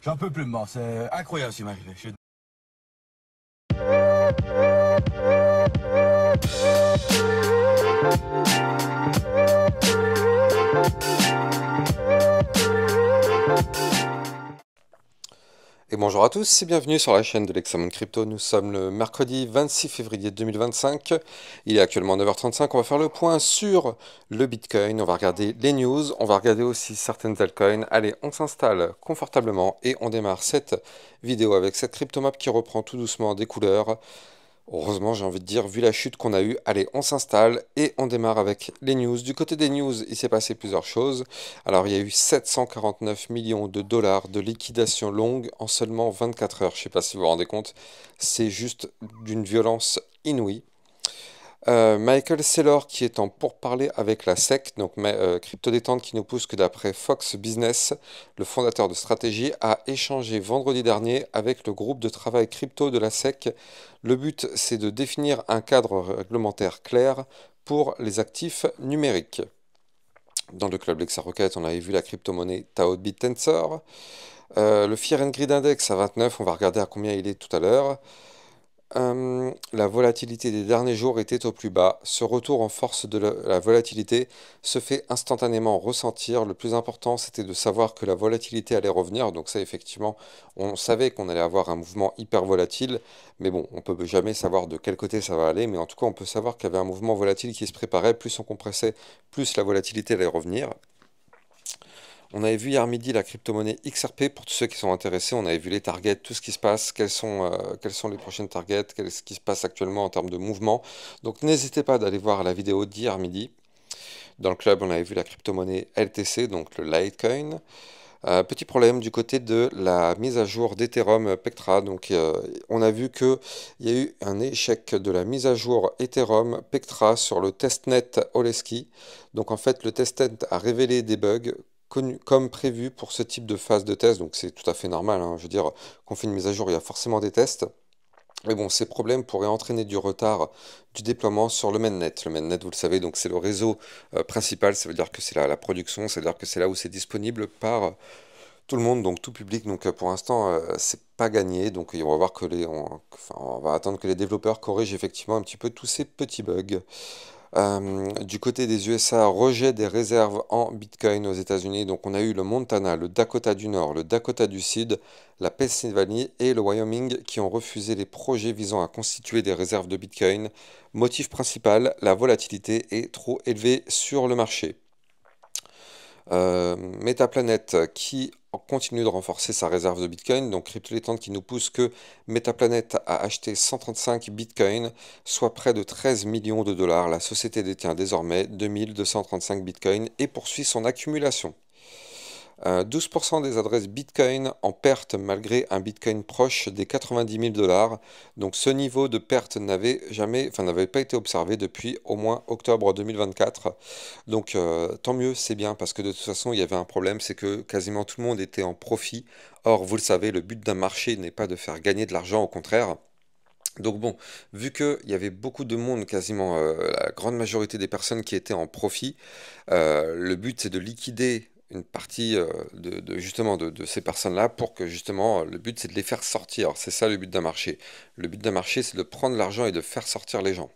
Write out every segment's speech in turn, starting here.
J'en peux plus de moi, c'est incroyable ce qui m'est arrivé. Et bonjour à tous et bienvenue sur la chaîne de l'Hexamone Crypto. Nous sommes le mercredi 26 février 2025. Il est actuellement 9h35. On va faire le point sur le Bitcoin. On va regarder les news. On va regarder aussi certaines altcoins. Allez, on s'installe confortablement et on démarre cette vidéo avec cette cryptomap qui reprend tout doucement des couleurs. Heureusement, j'ai envie de dire, vu la chute qu'on a eue, allez, on s'installe et on démarre avec les news. Du côté des news, il s'est passé plusieurs choses. Alors, il y a eu 749 millions de dollars de liquidation longue en seulement 24 heures. Je ne sais pas si vous vous rendez compte, c'est juste d'une violence inouïe. Michael Saylor qui est en pourparlers avec la SEC, donc Crypto Détente qui nous pousse que d'après Fox Business, le fondateur de Stratégie a échangé vendredi dernier avec le groupe de travail crypto de la SEC. Le but c'est de définir un cadre réglementaire clair pour les actifs numériques. Dans le club LexaRocket, on avait vu la crypto-monnaie Tao BitTensor. Le Fear and Greed Index à 29, on va regarder à combien il est tout à l'heure. La volatilité des derniers jours était au plus bas. Ce retour en force de la volatilité se fait instantanément ressentir. Le plus important, c'était de savoir que la volatilité allait revenir. Donc ça, effectivement, on savait qu'on allait avoir un mouvement hyper volatile. Mais bon, on peut jamais savoir de quel côté ça va aller. Mais en tout cas, on peut savoir qu'il y avait un mouvement volatile qui se préparait. Plus on compressait, plus la volatilité allait revenir. On avait vu hier midi la crypto-monnaie XRP, pour tous ceux qui sont intéressés, on avait vu les targets, tout ce qui se passe, quels sont les prochaines targets, qu'est-ce qui se passe actuellement en termes de mouvement. Donc n'hésitez pas d'aller voir la vidéo d'hier midi. Dans le club, on avait vu la crypto-monnaie LTC, donc le Litecoin. Petit problème du côté de la mise à jour d'Ethereum Pectra. Donc, on a vu qu'il y a eu un échec de la mise à jour Ethereum Pectra sur le testnet Oleski. Donc, en fait, le testnet a révélé des bugs comme prévu pour ce type de phase de test. Donc, c'est tout à fait normal, hein. Je veux dire, qu'on fait une mise à jour, il y a forcément des tests. Mais bon, ces problèmes pourraient entraîner du retard du déploiement sur le mainnet. Le mainnet, vous le savez, donc c'est le réseau principal. Ça veut dire que c'est la production, ça veut dire que c'est là où c'est disponible par tout le monde, donc tout public. Donc pour l'instant, c'est pas gagné. Donc on va voir que on va attendre que les développeurs corrigent effectivement un petit peu tous ces petits bugs. Du côté des USA, rejet des réserves en Bitcoin aux États-Unis. Donc on a eu le Montana, le Dakota du Nord, le Dakota du Sud, la Pennsylvanie et le Wyoming qui ont refusé les projets visant à constituer des réserves de Bitcoin. Motif principal, la volatilité est trop élevée sur le marché. Metaplanet qui continue de renforcer sa réserve de Bitcoin. Donc CryptoDétente qui nous pousse que Metaplanet a acheté 135 Bitcoin, soit près de 13 millions de dollars. La société détient désormais 2235 Bitcoin et poursuit son accumulation. 12% des adresses Bitcoin en perte malgré un Bitcoin proche des 90 000 dollars. Donc ce niveau de perte n'avait pas été observé depuis au moins octobre 2024. Donc tant mieux, c'est bien parce que de toute façon il y avait un problème, c'est que quasiment tout le monde était en profit. Or, vous le savez, le but d'un marché n'est pas de faire gagner de l'argent, au contraire. Donc bon, vu qu'il y avait beaucoup de monde, quasiment la grande majorité des personnes qui étaient en profit, le but c'est de liquider une partie justement de ces personnes-là pour que justement le but c'est de les faire sortir. C'est ça le but d'un marché. Le but d'un marché c'est de prendre l'argent et de faire sortir les gens.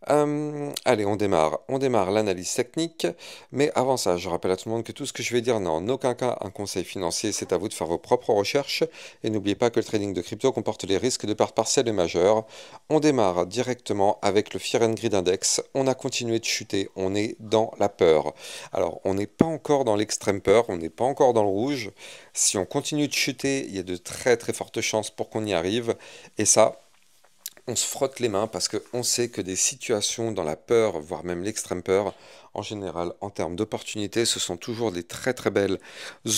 Allez, on démarre. On démarre l'analyse technique. Mais avant ça, je rappelle à tout le monde que tout ce que je vais dire n'est en aucun cas un conseil financier. C'est à vous de faire vos propres recherches. Et n'oubliez pas que le trading de crypto comporte les risques de pertes partielles et majeures. On démarre directement avec le Fear and Greed Index. On a continué de chuter. On est dans la peur. Alors, on n'est pas encore dans l'extrême peur. On n'est pas encore dans le rouge. Si on continue de chuter, il y a de très très fortes chances pour qu'on y arrive. Et ça, on se frotte les mains parce qu'on sait que des situations dans la peur, voire même l'extrême peur, en général, en termes d'opportunités, ce sont toujours des très très belles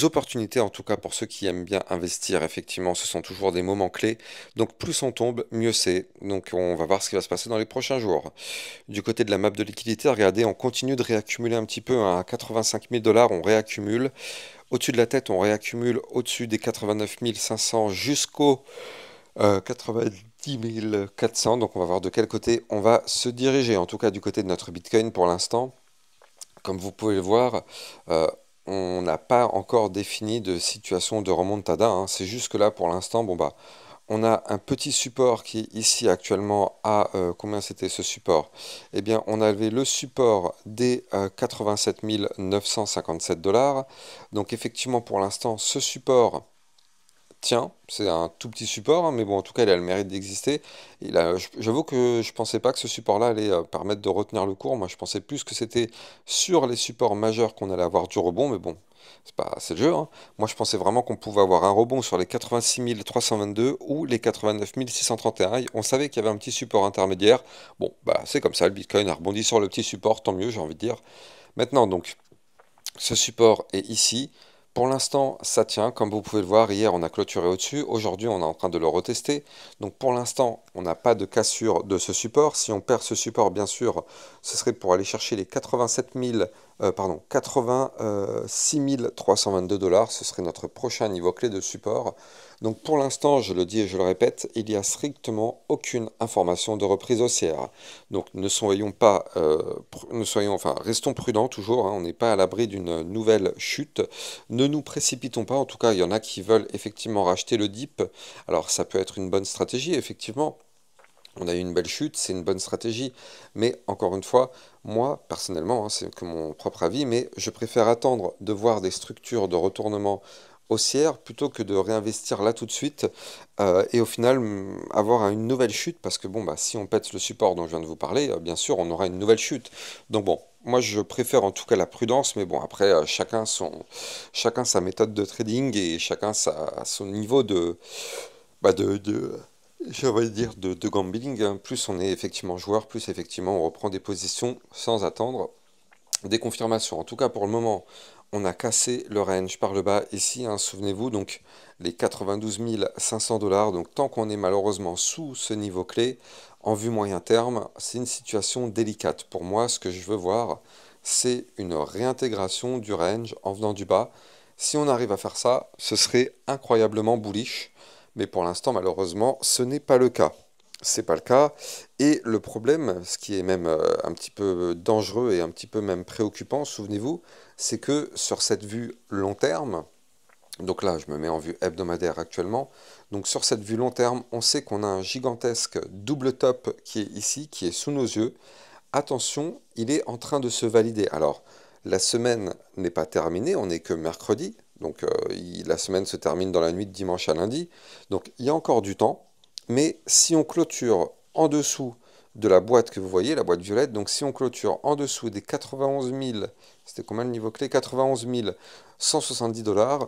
opportunités, en tout cas pour ceux qui aiment bien investir, effectivement, ce sont toujours des moments clés. Donc plus on tombe, mieux c'est. Donc on va voir ce qui va se passer dans les prochains jours. Du côté de la map de liquidité, regardez, on continue de réaccumuler un petit peu, hein, à 85 000 dollars, on réaccumule. Au-dessus de la tête, on réaccumule au-dessus des 89 500 jusqu'au 90 400, donc on va voir de quel côté on va se diriger, en tout cas du côté de notre Bitcoin pour l'instant. Comme vous pouvez le voir, on n'a pas encore défini de situation de remontada, hein. C'est juste que là, pour l'instant, bon bah, on a un petit support qui est ici actuellement à combien c'était ce support? Eh bien, on avait le support des 87 957 $. Donc effectivement, pour l'instant, ce support tient. C'est un tout petit support, hein, mais bon, en tout cas, il a le mérite d'exister. J'avoue que je pensais pas que ce support-là allait permettre de retenir le cours. Moi, je pensais plus que c'était sur les supports majeurs qu'on allait avoir du rebond, mais bon, c'est le jeu, hein. Moi, je pensais vraiment qu'on pouvait avoir un rebond sur les 86 322 ou les 89 631. On savait qu'il y avait un petit support intermédiaire. Bon, bah, c'est comme ça, le Bitcoin a rebondi sur le petit support, tant mieux, j'ai envie de dire. Maintenant, donc, ce support est ici. Pour l'instant, ça tient. Comme vous pouvez le voir, hier, on a clôturé au-dessus. Aujourd'hui, on est en train de le retester. Donc, pour l'instant, on n'a pas de cassure de ce support. Si on perd ce support, bien sûr, ce serait pour aller chercher les 86 322 $. Ce serait notre prochain niveau clé de support. Donc, pour l'instant, je le dis et je le répète, il n'y a strictement aucune information de reprise haussière. Donc, ne soyons pas, enfin, restons prudents toujours, hein. On n'est pas à l'abri d'une nouvelle chute. Ne nous précipitons pas. En tout cas, il y en a qui veulent effectivement racheter le dip. Alors, ça peut être une bonne stratégie, effectivement. On a eu une belle chute, c'est une bonne stratégie. Mais encore une fois, moi, personnellement, hein, c'est que mon propre avis, mais je préfère attendre de voir des structures de retournement haussière plutôt que de réinvestir là tout de suite et au final avoir une nouvelle chute parce que bon bah si on pète le support dont je viens de vous parler, bien sûr on aura une nouvelle chute. Donc bon, moi je préfère en tout cas la prudence, mais bon après chacun sa méthode de trading et chacun son niveau de bah je vais dire de gambling, hein. Plus on est effectivement joueur, plus effectivement on reprend des positions sans attendre des confirmations. En tout cas, pour le moment, on a cassé le range par le bas ici, hein, souvenez-vous, donc les 92 500 $. Donc tant qu'on est malheureusement sous ce niveau clé, en vue moyen terme, c'est une situation délicate. Pour moi, ce que je veux voir, c'est une réintégration du range en venant du bas. Si on arrive à faire ça, ce serait incroyablement bullish. Mais pour l'instant, malheureusement, ce n'est pas le cas. C'est pas le cas. Et le problème, ce qui est même un petit peu dangereux et un petit peu même préoccupant, souvenez-vous, c'est que sur cette vue long terme, donc là je me mets en vue hebdomadaire actuellement, donc sur cette vue long terme, on sait qu'on a un gigantesque double top qui est ici, qui est sous nos yeux. Attention, il est en train de se valider. Alors, la semaine n'est pas terminée, on n'est que mercredi, donc la semaine se termine dans la nuit de dimanche à lundi, donc il y a encore du temps. Mais si on clôture en dessous de la boîte que vous voyez, la boîte violette, donc si on clôture en dessous des 91 000, c'était combien le niveau clé? 91 170 $,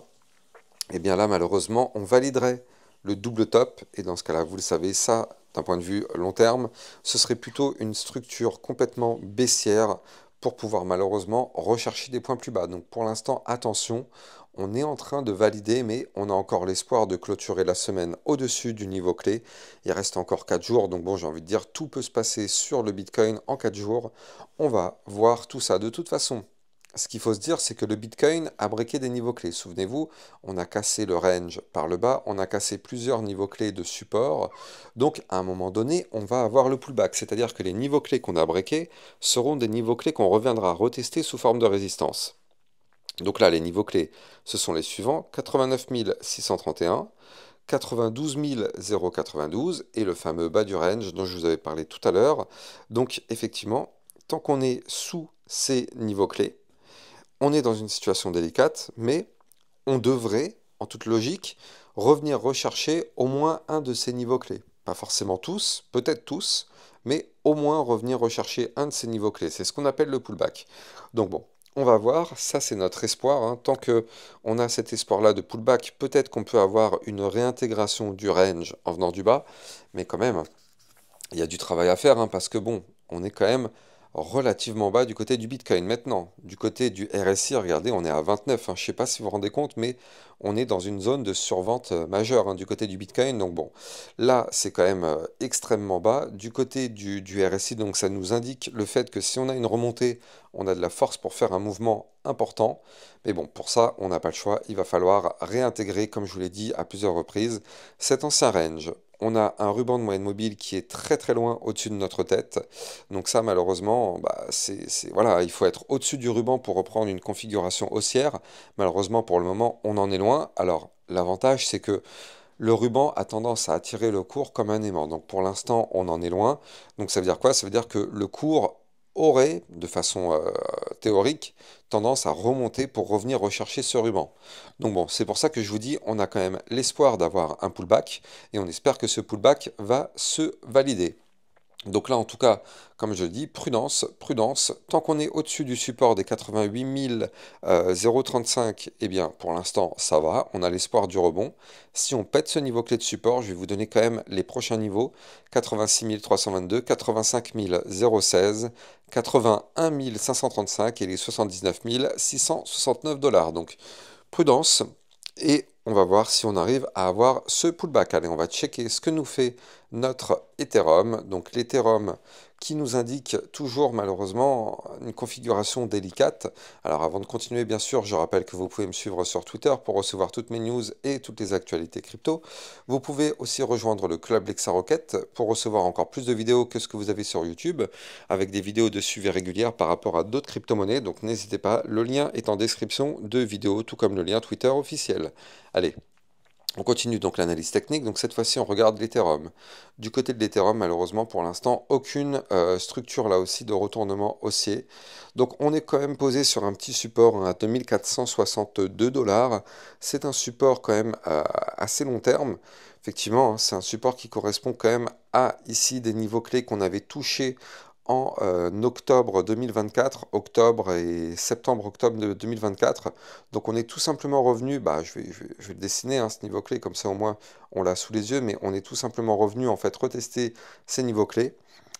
et bien là malheureusement on validerait le double top, et dans ce cas-là, vous le savez, ça, d'un point de vue long terme, ce serait plutôt une structure complètement baissière pour pouvoir malheureusement rechercher des points plus bas. Donc pour l'instant, attention, on est en train de valider, mais on a encore l'espoir de clôturer la semaine au-dessus du niveau clé. Il reste encore 4 jours, donc bon, j'ai envie de dire, tout peut se passer sur le Bitcoin en 4 jours. On va voir tout ça. De toute façon, ce qu'il faut se dire, c'est que le Bitcoin a breaké des niveaux clés. Souvenez-vous, on a cassé le range par le bas, on a cassé plusieurs niveaux clés de support. Donc, à un moment donné, on va avoir le pullback. C'est-à-dire que les niveaux clés qu'on a breakés seront des niveaux clés qu'on reviendra retester sous forme de résistance. Donc là, les niveaux clés, ce sont les suivants, 89 631, 92 092 et le fameux bas du range dont je vous avais parlé tout à l'heure. Donc, effectivement, tant qu'on est sous ces niveaux clés, on est dans une situation délicate, mais on devrait, en toute logique, revenir rechercher au moins un de ces niveaux clés. Pas forcément tous, peut-être tous, mais au moins revenir rechercher un de ces niveaux clés. C'est ce qu'on appelle le pullback. Donc bon, on va voir, ça c'est notre espoir, hein. Tant que on a cet espoir-là de pullback, peut-être qu'on peut avoir une réintégration du range en venant du bas, mais quand même, il y a du travail à faire, hein, parce que bon, on est quand même relativement bas du côté du Bitcoin. Maintenant, du côté du RSI, regardez, on est à 29, hein. Je ne sais pas si vous vous rendez compte, mais on est dans une zone de survente majeure, hein, du côté du Bitcoin. Donc bon, là, c'est quand même extrêmement bas. Du côté du RSI, donc ça nous indique le fait que si on a une remontée, on a de la force pour faire un mouvement important. Mais bon, pour ça, on n'a pas le choix. Il va falloir réintégrer, comme je vous l'ai dit à plusieurs reprises, cet ancien range. on a un ruban de moyenne mobile qui est très très loin au-dessus de notre tête. Donc ça, malheureusement, bah, voilà, il faut être au-dessus du ruban pour reprendre une configuration haussière. Malheureusement, pour le moment, on en est loin. Alors, l'avantage, c'est que le ruban a tendance à attirer le cours comme un aimant. Donc pour l'instant, on en est loin. Donc ça veut dire quoi? Ça veut dire que le cours aurait, de façon théorique, tendance à remonter pour revenir rechercher ce ruban. Donc bon, c'est pour ça que je vous dis, on a quand même l'espoir d'avoir un pullback et on espère que ce pullback va se valider. Donc là, en tout cas, comme je le dis, prudence, prudence. Tant qu'on est au-dessus du support des 88 035, eh bien, pour l'instant, ça va. On a l'espoir du rebond. Si on pète ce niveau clé de support, je vais vous donner quand même les prochains niveaux. 86 322, 85 016, 81 535 et les 79 669 $. Donc, prudence. Et on va voir si on arrive à avoir ce pullback. Allez, on va checker ce que nous fait notre Ethereum. Donc l'Ethereum qui nous indique toujours malheureusement une configuration délicate. Alors avant de continuer, bien sûr, je rappelle que vous pouvez me suivre sur Twitter pour recevoir toutes mes news et toutes les actualités crypto. Vous pouvez aussi rejoindre le club LexaRocket pour recevoir encore plus de vidéos que ce que vous avez sur YouTube, avec des vidéos de suivi régulières par rapport à d'autres crypto-monnaies. Donc n'hésitez pas, le lien est en description de vidéo, tout comme le lien Twitter officiel. Allez, on continue donc l'analyse technique, donc cette fois-ci on regarde l'Ethereum. Du côté de l'Ethereum, malheureusement pour l'instant, aucune structure là aussi de retournement haussier. Donc on est quand même posé sur un petit support à 2462 $. C'est un support quand même assez long terme. Effectivement, hein, c'est un support qui correspond quand même à ici des niveaux clés qu'on avait touchés en octobre 2024, octobre et septembre-octobre de 2024. Donc on est tout simplement revenu, bah, je vais le dessiner, hein, ce niveau clé, comme ça au moins on l'a sous les yeux, mais on est tout simplement revenu en fait retester ces niveaux clés.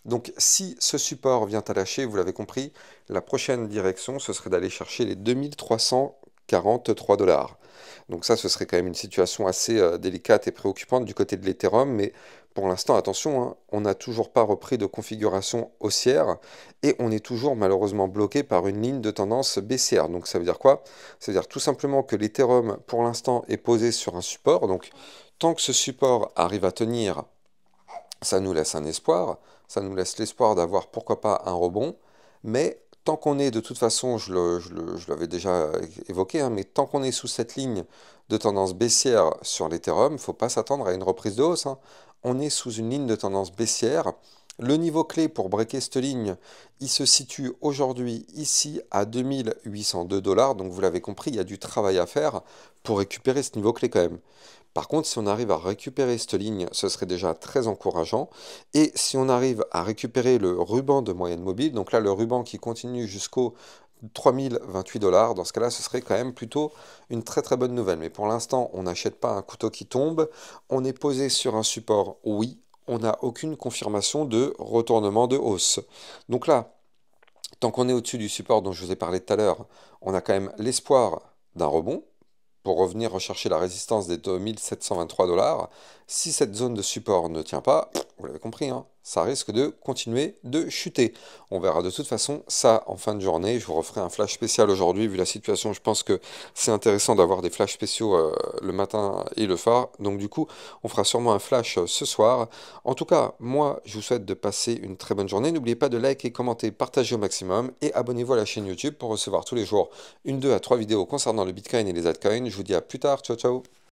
Donc si ce support vient à lâcher, vous l'avez compris, la prochaine direction, ce serait d'aller chercher les 2343 $. Donc ça, ce serait quand même une situation assez délicate et préoccupante du côté de l'Ethereum, mais pour l'instant, attention, hein, on n'a toujours pas repris de configuration haussière et on est toujours malheureusement bloqué par une ligne de tendance baissière. Donc ça veut dire quoi? Ça veut dire tout simplement que l'Ethereum, pour l'instant, est posé sur un support. Donc tant que ce support arrive à tenir, ça nous laisse un espoir, ça nous laisse l'espoir d'avoir pourquoi pas un rebond, mais tant qu'on est de toute façon, je l'avais déjà évoqué, hein, mais tant qu'on est sous cette ligne de tendance baissière sur l'Ethereum, il ne faut pas s'attendre à une reprise de hausse, hein. On est sous une ligne de tendance baissière. Le niveau clé pour breaker cette ligne, il se situe aujourd'hui ici à 2802 $. Donc vous l'avez compris, il y a du travail à faire pour récupérer ce niveau clé quand même. Par contre, si on arrive à récupérer cette ligne, ce serait déjà très encourageant. Et si on arrive à récupérer le ruban de moyenne mobile, donc là le ruban qui continue jusqu'au 3028 $, dans ce cas-là, ce serait quand même plutôt une très très bonne nouvelle. Mais pour l'instant, on n'achète pas un couteau qui tombe. On est posé sur un support, oui. On n'a aucune confirmation de retournement de hausse. Donc là, tant qu'on est au-dessus du support dont je vous ai parlé tout à l'heure, on a quand même l'espoir d'un rebond pour revenir rechercher la résistance des 2723 $. Si cette zone de support ne tient pas, vous l'avez compris, hein, ça risque de continuer de chuter. On verra de toute façon ça en fin de journée. Je vous referai un flash spécial aujourd'hui, vu la situation. Je pense que c'est intéressant d'avoir des flashs spéciaux le matin et le soir. Donc du coup, on fera sûrement un flash ce soir. En tout cas, moi, je vous souhaite de passer une très bonne journée. N'oubliez pas de liker, commenter, partager au maximum et abonnez-vous à la chaîne YouTube pour recevoir tous les jours une, 2 à 3 vidéos concernant le Bitcoin et les altcoins. Je vous dis à plus tard. Ciao, ciao.